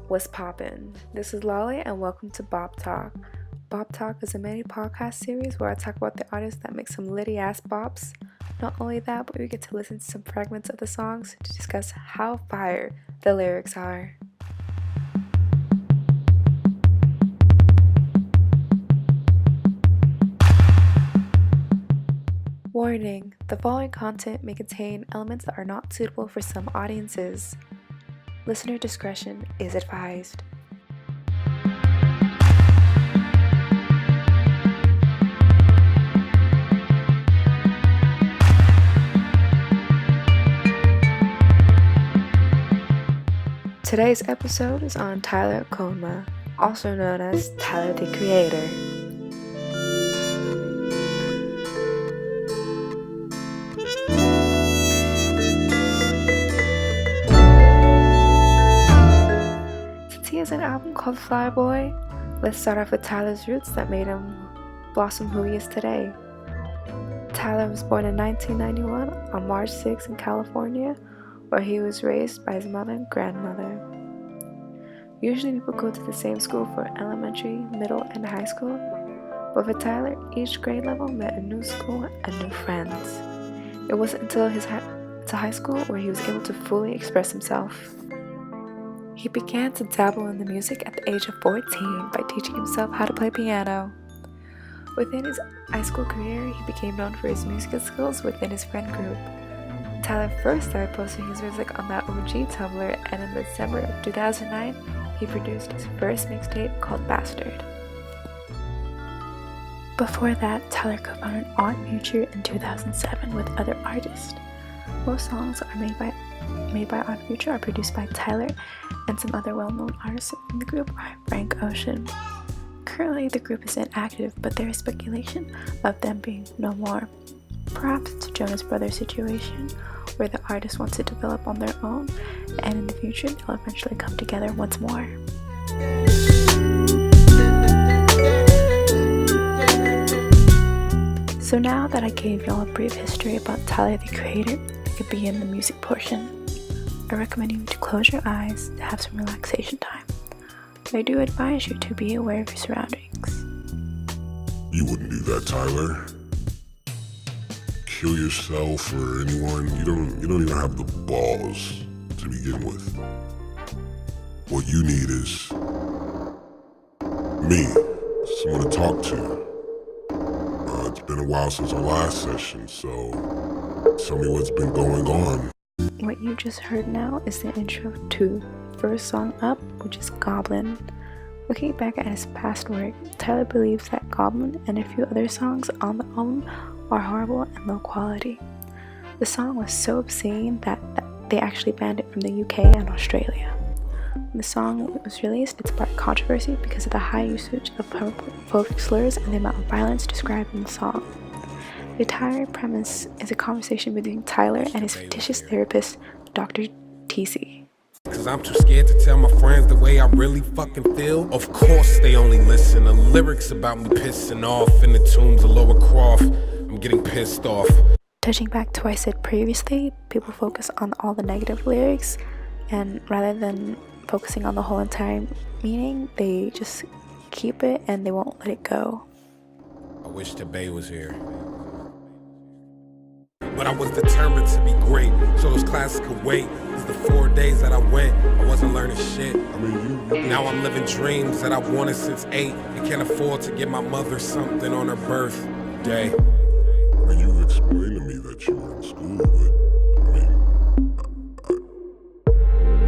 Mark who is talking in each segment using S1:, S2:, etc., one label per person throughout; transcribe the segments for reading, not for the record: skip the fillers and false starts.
S1: What's poppin'? This is Lolly and welcome to Bop Talk. Bop Talk is a mini podcast series where I talk about the artists that make some litty ass bops. Not only that, but we get to listen to some fragments of the songs to discuss how fire the lyrics are. Warning: the following content may contain elements that are not suitable for some audiences. Listener discretion is advised. Today's episode is on Tyler Conema, also known as Tyler the Creator. He has an album called Flyboy. Let's start off with Tyler's roots that made him blossom who he is today. Tyler was born in 1991 on March 6 in California, where he was raised by his mother and grandmother. Usually people go to the same school for elementary, middle, and high school, but for Tyler, each grade level meant a new school and new friends. It wasn't until his high school where he was able to fully express himself. He began to dabble in the music at the age of 14 by teaching himself how to play piano. Within his high school career, he became known for his musical skills within his friend group. Tyler first started posting his music on that OG Tumblr, and in December of 2009, he produced his first mixtape called Bastard. Before that, Tyler co-founded Odd Future in 2007 with other artists. Most songs are made by Odd Future are produced by Tyler, and some other well-known artists in the group are Frank Ocean. Currently, the group is inactive, but there is speculation of them being no more. Perhaps it's a Jonas Brothers situation, where the artist wants to develop on their own, and in the future they'll eventually come together once more. So now that I gave y'all a brief history about Tyler the Creator, we could begin the music portion. I recommend you to close your eyes to have some relaxation time. I do advise you to be aware of your surroundings.
S2: You wouldn't do that, Tyler. Kill yourself or anyone. You don't even have the balls to begin with. What you need is me, someone to talk to. It's been a while since our last session, so tell me what's been going on.
S1: What you just heard now is the intro to the first song up, which is Goblin. Looking back at his past work, Tyler believes that Goblin and a few other songs on the album are horrible and low quality. The song was so obscene that they actually banned it from the UK and Australia. When the song was released, it sparked controversy because of the high usage of homophobic slurs and the amount of violence described in the song. The entire premise is a conversation between Tyler and his fictitious therapist, Dr. TC.
S3: Cause I'm too scared to tell my friends the way I really fucking feel. Of course they only listen to lyrics about me pissing off in the tombs of Lower Croft. I'm getting pissed off.
S1: Touching back to what I said previously, people focus on all the negative lyrics, and rather than focusing on the whole entire meaning, they just keep it and they won't let it go.
S3: I wish the Bay was here. But I was determined to be great, so those classes could wait. Cause the 4 days that I went, I wasn't learning shit. Now I'm living dreams that I wanted since 8 and can't afford to get my mother something on her birthday.
S2: You've explained to me that you were in school, but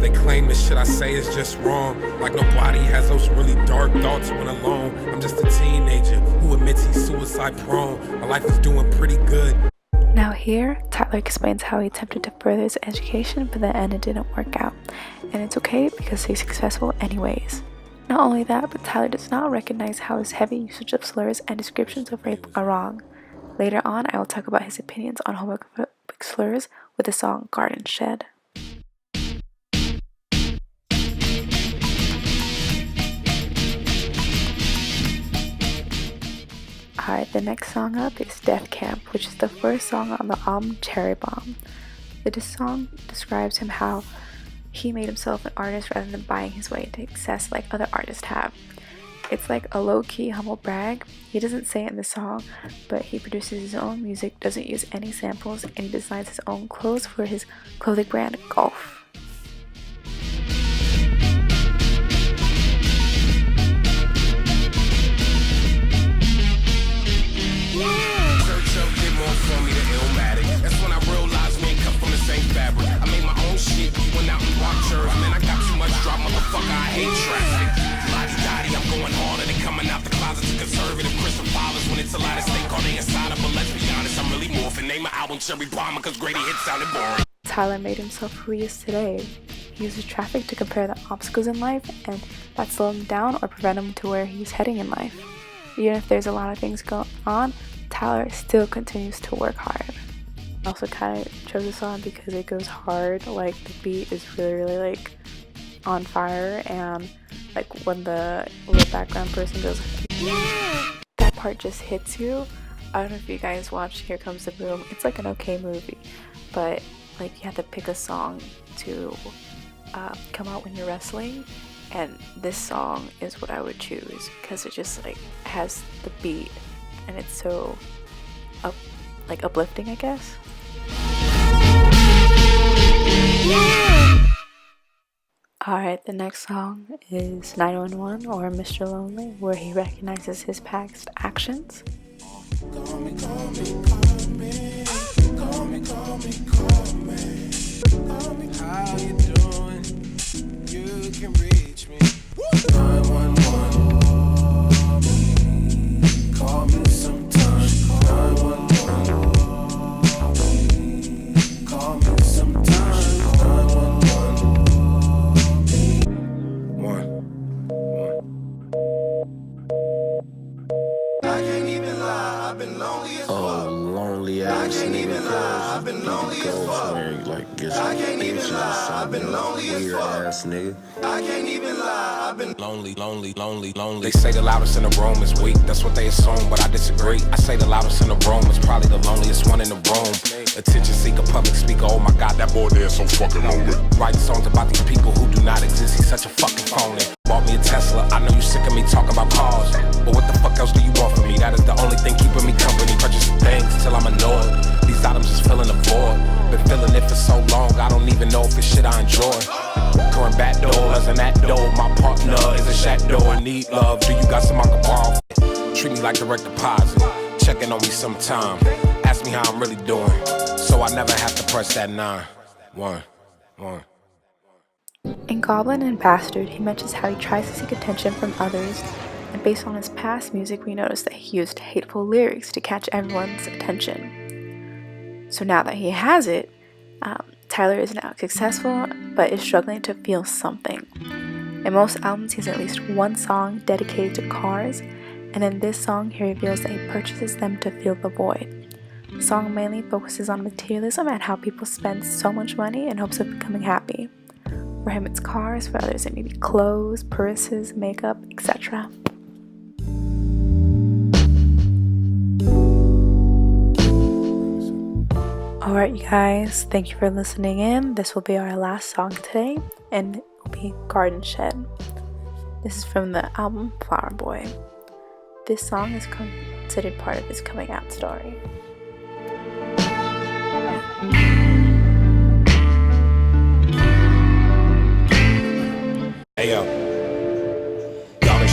S3: They claim the shit I say is just wrong. Like nobody has those really dark thoughts when alone. I'm just a teenager who admits he's suicide prone. My life is doing pretty good.
S1: Now here, Tyler explains how he attempted to further his education, but in the end it didn't work out. And it's okay because he's successful anyways. Not only that, but Tyler does not recognize how his heavy usage of slurs and descriptions of rape are wrong. Later on, I will talk about his opinions on homophobic slurs with the song Garden Shed. Alright, the next song up is Death Camp, which is the first song on the album Cherry Bomb. This song describes him how he made himself an artist rather than buying his way into success like other artists have. It's like a low-key humble brag. He doesn't say it in the song, but he produces his own music, doesn't use any samples, and he designs his own clothes for his clothing brand, Golf. Tyler made himself who he is today. He uses traffic to compare the obstacles in life, and that slow him down or prevent him to where he's heading in life. Even if there's a lot of things going on, Tyler still continues to work hard. I also kind of chose this song because it goes hard. Like, the beat is really like on fire, and like when the little background person goes, that part just hits you. I don't know if you guys watched Here Comes the Boom. It's like an okay movie, but like you have to pick a song to come out when you're wrestling, and this song is what I would choose because it just like has the beat and it's so uplifting, I guess. Alright, the next song is 911 or Mr. Lonely, where he recognizes his past actions. Call me, call me, call me. Call me, call me, call me. Call me. How you doing? You can reach me. 911. Call me sometime. 911. Call me sometime. 911. I can't even lie. I've been lonely as fuck. Oh, lonely ass nigga. I can't even lie. I've been lonely as fuck. Like, get some bitches or something. Weird ass nigga. I can't even lie. I've been lonely. They say the loudest in the room is weak. That's what they assume, but I disagree. I say the loudest in the room is probably the loneliest one in the room. Attention seeker, public speaker. Oh my God, that boy there is so fucking lonely. Writing songs about these people who do not exist. He's such a fucking phony. Bought me a Tesla. I know you sick of me talking about cars, but what the fuck else do you want from me? That is the only thing keeping me company. Purchasing things till I'm annoyed. These items just filling the void. Been feeling it for so long, I don't even know if it's shit I enjoy. Going back doors and that door, my partner is a shadow. I need love. Do you got some I can borrow? Treat me like direct deposit. Checking on me sometime. Ask me how I'm really doing, so I never have to press that 911. In Goblin and Bastard, he mentions how he tries to seek attention from others, and based on his past music, we notice that he used hateful lyrics to catch everyone's attention. So now that he has it, Tyler is now successful, but is struggling to feel something. In most albums, he has at least one song dedicated to cars, and in this song, he reveals that he purchases them to fill the void. The song mainly focuses on materialism and how people spend so much money in hopes of becoming happy. For him, it's cars. For others, it may be clothes, purses, makeup, etc. Alright, you guys, thank you for listening in. This will be our last song today, and it will be Garden Shed. This is from the album Flower Boy. This song is considered part of his coming out story.
S3: Hey yo, Garden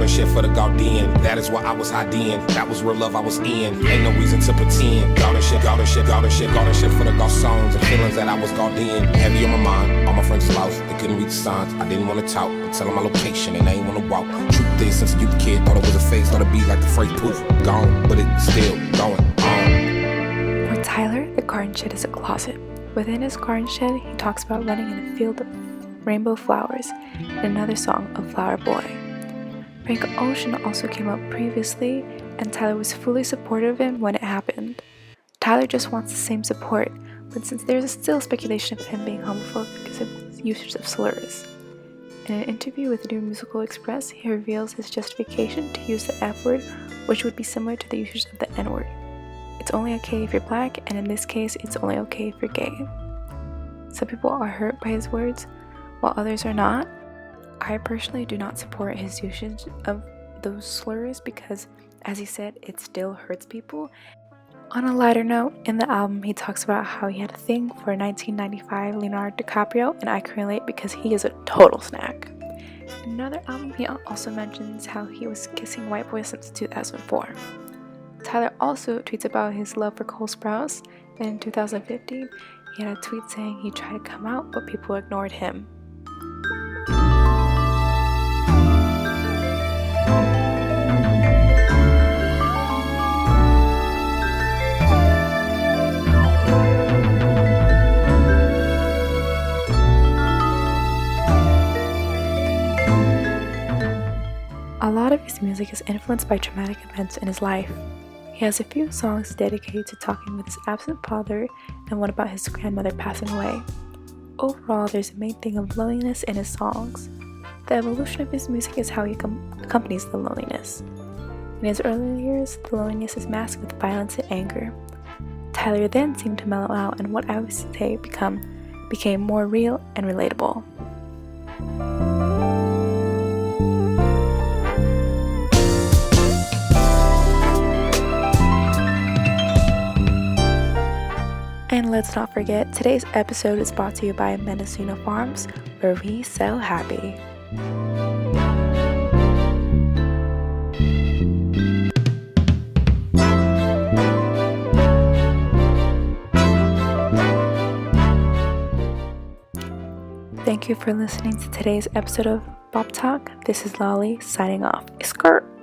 S3: shit for the Gaudian. That is why I was IDing. That was real love I was in. Ain't no reason to pretend. Garden shit for the Gausons and feelings that I was Gaudian. Heavy on my mind, all my friends lost. They couldn't read the signs. I didn't want to talk. Tell them my location and they ain't want to walk. Truth is, since a youth kid, thought it was a phase, thought it'd be like the phrase poof, gone, but it's still going on.
S1: For Tyler, the garden shed is a closet. Within his garden shed, he talks about running in a field of rainbow flowers in another song of Flower Boy. Frank Ocean also came up previously, and Tyler was fully supportive of him when it happened. Tyler just wants the same support, but since there's still speculation of him being homophobic because of his usage of slurs. In an interview with New Musical Express, he reveals his justification to use the F word, which would be similar to the usage of the N word. It's only okay if you're black, and in this case, it's only okay if you're gay. Some people are hurt by his words, while others are not. I personally do not support his usage of those slurs because, as he said, it still hurts people. On a lighter note, in the album he talks about how he had a thing for 1995 Leonardo DiCaprio, and I can relate because he is a total snack. In another album he also mentions how he was kissing white boys since 2004. Tyler also tweets about his love for Cole Sprouse, and in 2015 he had a tweet saying he tried to come out but people ignored him. A lot of his music is influenced by traumatic events in his life. He has a few songs dedicated to talking with his absent father and one about his grandmother passing away. Overall, there's a main thing of loneliness in his songs. The evolution of his music is how he accompanies the loneliness. In his early years, the loneliness is masked with violence and anger. Tyler then seemed to mellow out and what I would say became more real and relatable. And let's not forget, today's episode is brought to you by Mendocino Farms, where we sell happy. Thank you for listening to today's episode of Bop Talk. This is Lolly signing off. Skirt.